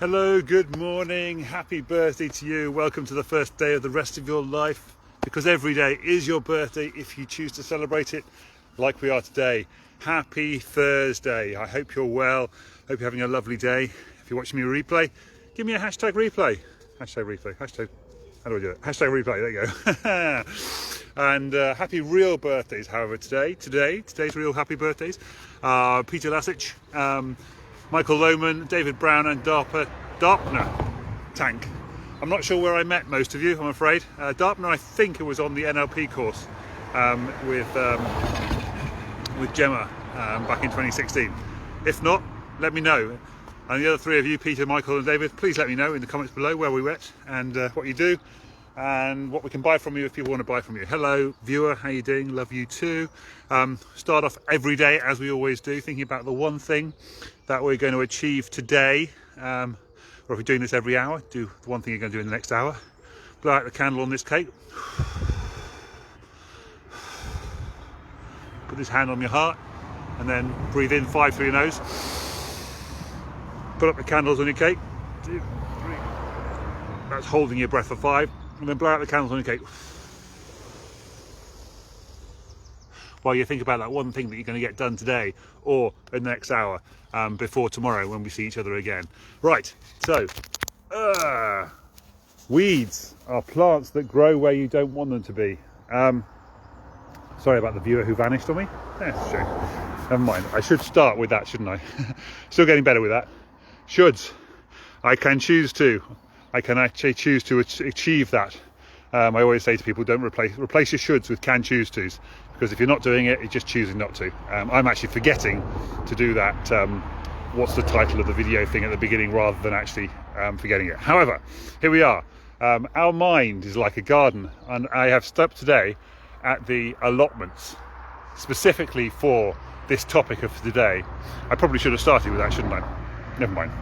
Hello, good morning, happy birthday to you. Welcome to the first day of the rest of your life, because every day is your birthday if you choose to celebrate it like we are today. Happy Thursday. I hope you're well. Hope you're having a lovely day. If you're watching me replay, give me a hashtag replay. Hashtag replay. Hashtag, how do I do it? Hashtag replay, there you go. And happy real birthdays, however, today's real happy birthdays. Peter Lasich, Michael Lohman, David Brown and Darpna Tank. I'm not sure where I met most of you, I'm afraid. Darpna, I think it was on the NLP course with Gemma back in 2016. If not, let me know. And the other three of you, Peter, Michael and David, please let me know in the comments below where we met and what you do and what we can buy from you if people want to buy from you. Hello viewer, how you doing? Love you too. Start off every day as we always do, thinking about the one thing that we're going to achieve today, or if you're doing this every hour, do the one thing you're going to do in the next hour. Blow out the candle on this cake. Put this hand on your heart and then breathe in 5 through your nose. Put up the candles on your cake. 2, 3. That's holding your breath for 5, and then blow out the candles on your cake. While you think about that one thing that you're going to get done today or in the next hour before tomorrow when we see each other again. Right, so weeds are plants that grow where you don't want them to be. Sorry about the viewer who vanished on me. That's a shame. Never mind. I should start with that, shouldn't I? Still getting better with that. Shoulds. I can choose to. I can actually choose to achieve that. I always say to people, don't replace your shoulds with can choose tos, because if you're not doing it, you're just choosing not to. I'm actually forgetting to do that what's the title of the video thing at the beginning, rather than actually forgetting it. However, here we are. Our mind is like a garden, and I have stopped today at the allotments specifically for this topic of today. I probably should have started with that, shouldn't I? Never mind.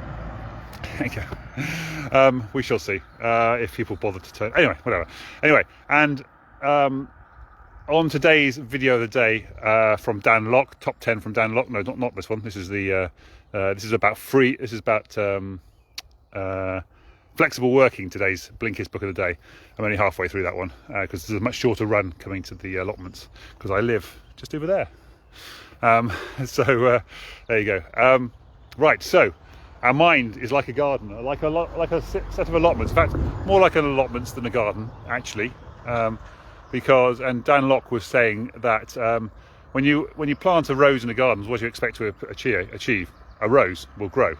Okay. We shall see if people bother to turn. Anyway, whatever. Anyway, and on today's video of the day from Dan Locke, top 10 from Dan Locke. No, not this one. This is the this is about flexible working. Today's Blinkist book of the day. I'm only halfway through that one because there's a much shorter run coming to the allotments because I live just over there. So there you go. Right, so. Our mind is like a garden, like a set of allotments. In fact, more like an allotments than a garden, actually, because. And Dan Locke was saying that when you plant a rose in a garden, what do you expect to achieve? A rose will grow.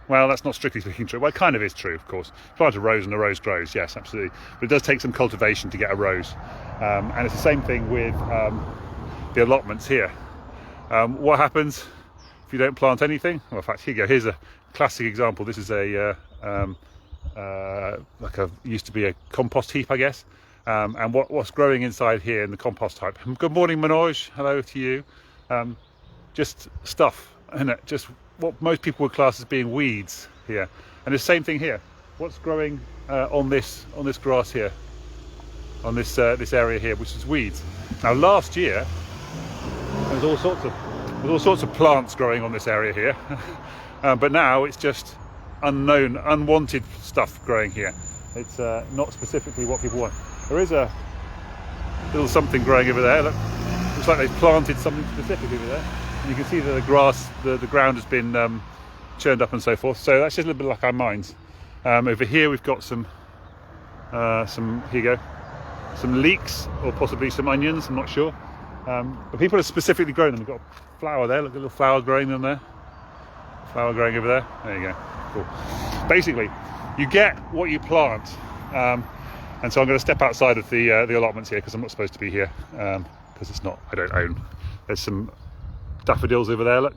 Well, that's not strictly speaking true. Well, it kind of is true, of course. Plant a rose and a rose grows. Yes, absolutely. But it does take some cultivation to get a rose, and it's the same thing with the allotments here. What happens if you don't plant anything? Well, in fact, here you go. Here's a classic example. This is a used to be a compost heap, I guess. And what's growing inside here in the compost heap? Good morning, Manoj. Hello to you. Just stuff, isn't it? Just what most people would class as being weeds here. And the same thing here. What's growing on this grass here, on this area here, which is weeds. Now, last year there was all sorts of plants growing on this area here. But now it's just unknown, unwanted stuff growing here. It's not specifically what people want. There is a little something growing over there. Look, looks like they've planted something specific over there. And you can see that the grass, the ground has been churned up and so forth. So that's just a little bit like our minds. Over here we've got some here you go, some leeks or possibly some onions. I'm not sure. But people have specifically grown them. We've got a flower there. Look, a little flower growing in there. Flower growing over there. There you go. Cool. Basically, you get what you plant, and so I'm going to step outside of the allotments here because I'm not supposed to be here because it's not. I don't own. There's some daffodils over there. Look.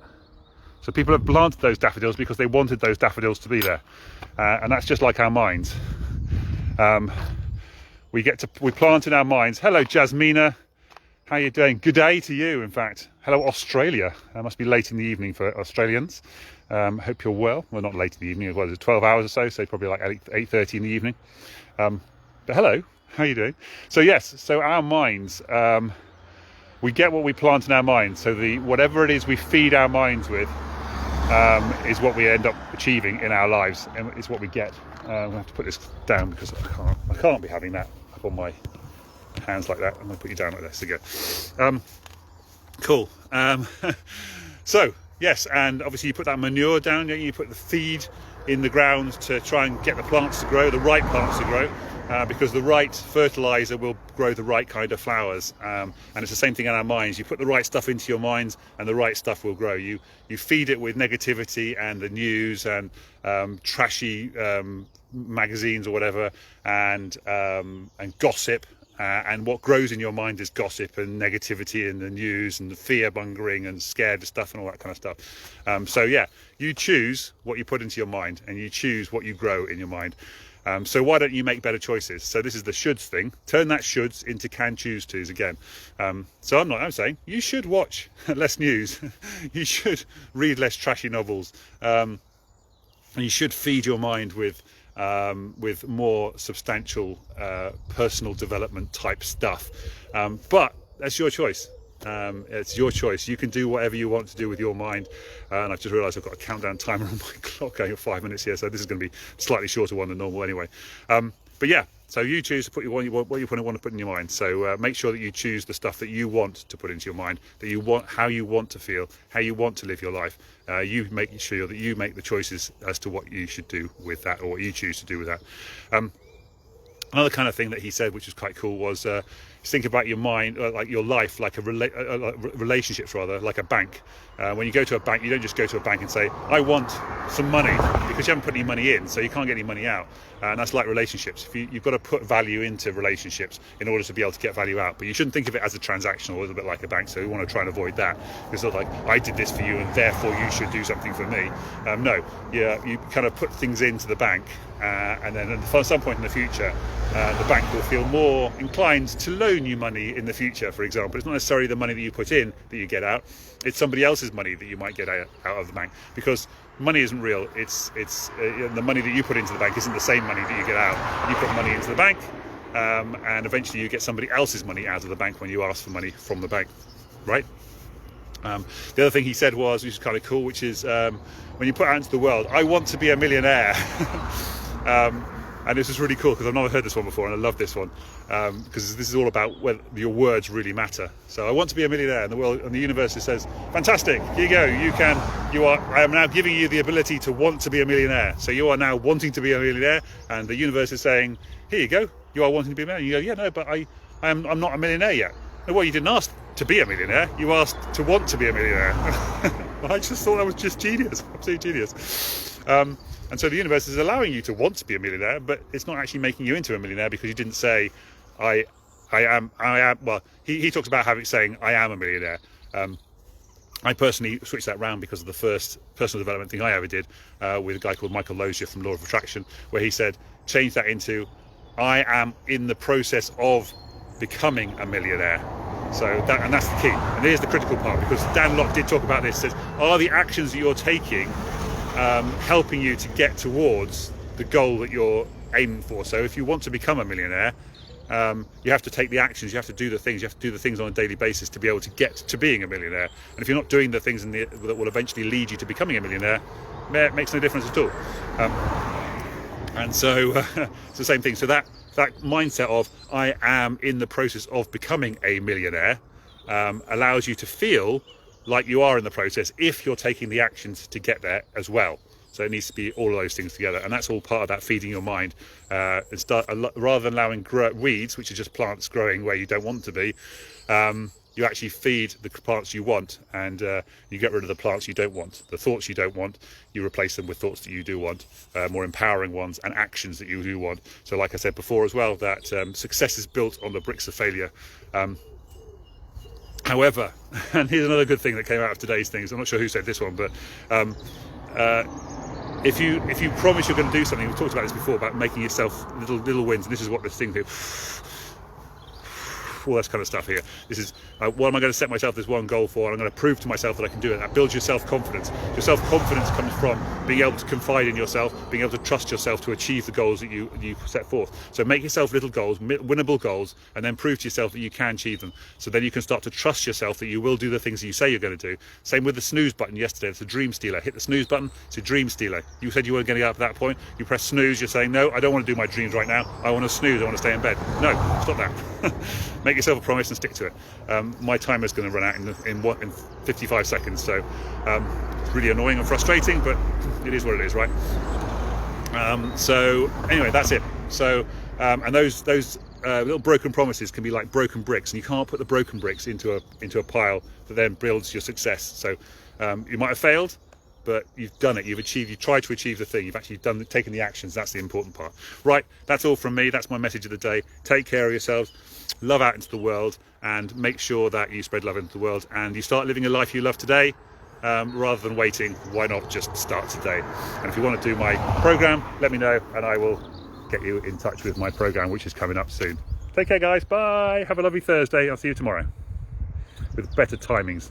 So people have planted those daffodils because they wanted those daffodils to be there, and that's just like our minds. We plant in our minds. Hello, Jasmina. How you doing? Good day to you, in fact. Hello, Australia. It must be late in the evening for Australians. Hope you're well. Well, not late in the evening. What is it, 12 hours or so probably like 8:30 in the evening. But hello, how are you doing? So yes, so our minds, we get what we plant in our minds. So whatever it is we feed our minds with, is what we end up achieving in our lives, and it's what we get. I'm going to have to put this down because I can't be having that up on my hands like that. I'm going to put you down like this again. Cool. So yes, and obviously you put that manure down, don't you? You put the feed in the ground to try and get the plants to grow, the right plants to grow, because the right fertilizer will grow the right kind of flowers. And it's the same thing in our minds. You put the right stuff into your minds and the right stuff will grow. You feed it with negativity and the news and trashy magazines or whatever, and gossip. And what grows in your mind is gossip and negativity and the news and the fear mongering and scared stuff and all that kind of stuff. So yeah, you choose what you put into your mind and you choose what you grow in your mind. So why don't you make better choices? So this is the shoulds thing. Turn that shoulds into can choose tos again. So I'm saying you should watch less news. You should read less trashy novels. And you should feed your mind with more substantial personal development type stuff, but that's your choice. It's your choice. You can do whatever you want to do with your mind, and I've just realised I've got a countdown timer on my clock going at 5 minutes here, so this is going to be a slightly shorter one than normal anyway. But yeah, so you choose to put what you want to put in your mind. So make sure that you choose the stuff that you want to put into your mind, that you want, how you want to feel, how you want to live your life. You make sure that you make the choices as to what you should do with that, or what you choose to do with that. Another kind of thing that he said, which was quite cool, was think about your mind, like your life, like relationships rather, like a bank. When you go to a bank, you don't just go to a bank and say, I want some money, because you haven't put any money in, so you can't get any money out. And that's like relationships. You've got to put value into relationships in order to be able to get value out. But you shouldn't think of it as a transactional, a little bit like a bank. So we want to try and avoid that. It's not like, I did this for you and therefore you should do something for me. No, you kind of put things into the bank, and then at some point in the future, the bank will feel more inclined to loan you money in the future, for example. It's not necessarily the money that you put in that you get out. It's somebody else's money that you might get out of the bank, because money isn't real. It's the money that you put into the bank isn't the same money that you get out. You put money into the bank, and eventually you get somebody else's money out of the bank when you ask for money from the bank, right? The other thing he said was, which is kind of cool, which is when you put out into the world, I want to be a millionaire. And this is really cool because I've never heard this one before, and I love this one because this is all about whether your words really matter. So I want to be a millionaire, and the world and the universe says, fantastic, here you go, I am now giving you the ability to want to be a millionaire. So you are now wanting to be a millionaire, and the universe is saying, here you go, you are wanting to be a millionaire. You go, yeah, no, but I'm not a millionaire yet. No, well, you didn't ask to be a millionaire, you asked to want to be a millionaire. I just thought that was just genius, absolute genius. And so the universe is allowing you to want to be a millionaire, but it's not actually making you into a millionaire, because you didn't say, I am. Well, he talks about saying, I am a millionaire. I personally switched that round because of the first personal development thing I ever did with a guy called Michael Lozier from Law of Attraction, where he said, change that into, I am in the process of becoming a millionaire. So that's the key. And here's the critical part, because Dan Locke did talk about this, says, are the actions that you're taking helping you to get towards the goal that you're aiming for? So if you want to become a millionaire, you have to take the actions, you have to do the things on a daily basis to be able to get to being a millionaire. And if you're not doing the things that will eventually lead you to becoming a millionaire, it makes no difference at all. And so it's the same thing. So that mindset of I am in the process of becoming a millionaire allows you to feel like you are in the process if you're taking the actions to get there as well. So it needs to be all of those things together, and that's all part of that feeding your mind. Rather than allowing weeds, which are just plants growing where you don't want to be, you actually feed the plants you want, and you get rid of the plants you don't want. The thoughts you don't want, you replace them with thoughts that you do want, more empowering ones, and actions that you do want. So like I said before as well, that success is built on the bricks of failure. However, and here's another good thing that came out of today's things. I'm not sure who said this one, but if you promise you're going to do something, we've talked about this before, about making yourself little wins, and this is what this thing do. all this kind of stuff here. This is what am I going to set myself this one goal for, and I'm going to prove to myself that I can do it. That builds your self-confidence. Your self-confidence comes from being able to confide in yourself, being able to trust yourself to achieve the goals that you set forth. So make yourself little goals, winnable goals, and then prove to yourself that you can achieve them. So then you can start to trust yourself that you will do the things that you say you're going to do. Same with the snooze button yesterday. It's a dream stealer. Hit the snooze button. It's a dream stealer. You said you weren't going to get up at that point. You press snooze. You're saying, no, I don't want to do my dreams right now. I want to snooze. I want to stay in bed. No, stop that. Make yourself a promise and stick to it. My timer is going to run out in 55 seconds. So it's really annoying and frustrating, but it is what it is, right? So anyway, that's it. So and those little broken promises can be like broken bricks, and you can't put the broken bricks into a pile that then builds your success. So you might have failed, but you've done it. You've tried to achieve the thing. You've actually taken the actions. That's the important part. Right, that's all from me. That's my message of the day. Take care of yourselves, love out into the world, and make sure that you spread love into the world and you start living a life you love today. Rather than waiting, why not just start today? And if you want to do my program, let me know and I will get you in touch with my program, which is coming up soon. Take care, guys. Bye. Have a lovely Thursday. I'll see you tomorrow with better timings.